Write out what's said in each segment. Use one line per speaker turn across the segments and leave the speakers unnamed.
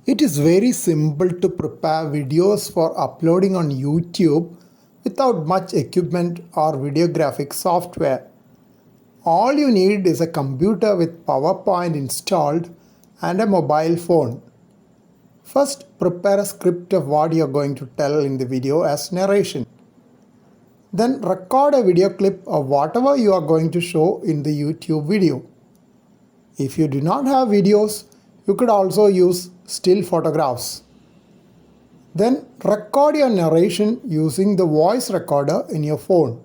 It is very simple to prepare videos for uploading on YouTube without much equipment or videographic software. All you need is a computer with PowerPoint installed and a mobile phone. First, prepare a script of what you are going to tell in the video as narration. Then record a video clip of whatever you are going to show in the YouTube video. If you do not have videos, you could also use still photographs. Then record your narration using the voice recorder in your phone.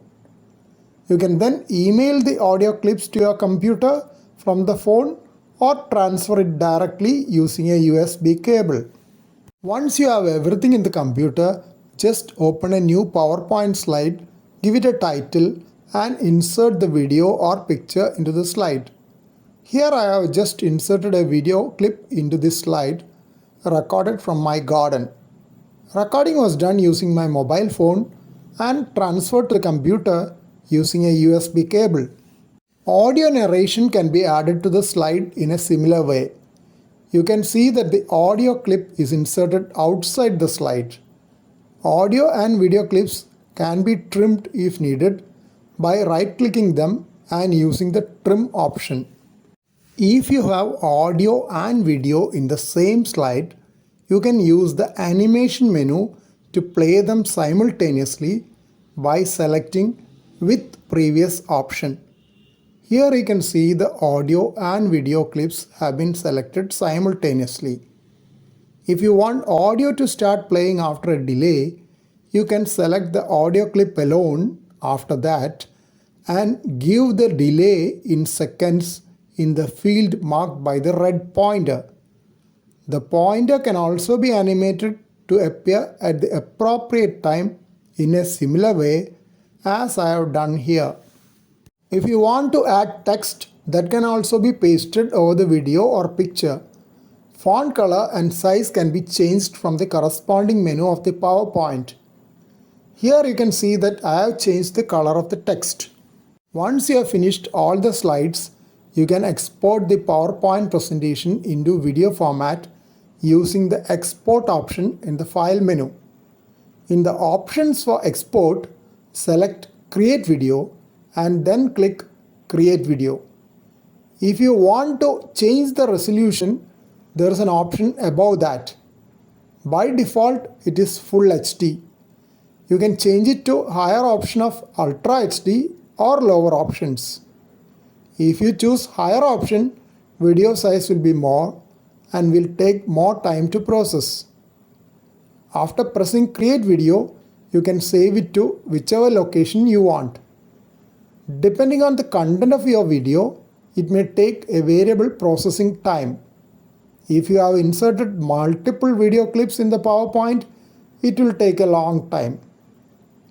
You can then email the audio clips to your computer from the phone or transfer it directly using a USB cable. Once you have everything in the computer, just open a new PowerPoint slide, give it a title and insert the video or picture into the slide. Here I have just inserted a video clip into this slide recorded from my garden. Recording was done using my mobile phone and transferred to the computer using a USB cable. Audio narration can be added to the slide in a similar way. You can see that the audio clip is inserted outside the slide. Audio and video clips can be trimmed if needed by right-clicking them and using the trim option. If you have audio and video in the same slide, you can use the animation menu to play them simultaneously by selecting with previous option. Here you can see the audio and video clips have been selected simultaneously. If you want audio to start playing after a delay, you can select the audio clip alone after that and give the delay in seconds in the field marked by the red pointer. The pointer can also be animated to appear at the appropriate time in a similar way as I have done here. If you want to add text, that can also be pasted over the video or picture. Font color and size can be changed from the corresponding menu of the PowerPoint. Here you can see that I have changed the color of the text. Once you have finished all the slides, you can export the PowerPoint presentation into video format using the export option in the file menu. In the options for export, select create video and then click create video. If you want to change the resolution, there is an option above that. By default, it is full HD. You can change it to higher option of Ultra HD or lower options. If you choose higher option, video size will be more and will take more time to process. After pressing create video, you can save it to whichever location you want. Depending on the content of your video, it may take a variable processing time. If you have inserted multiple video clips in the PowerPoint, it will take a long time.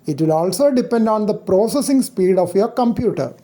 It will also depend on the processing speed of your computer.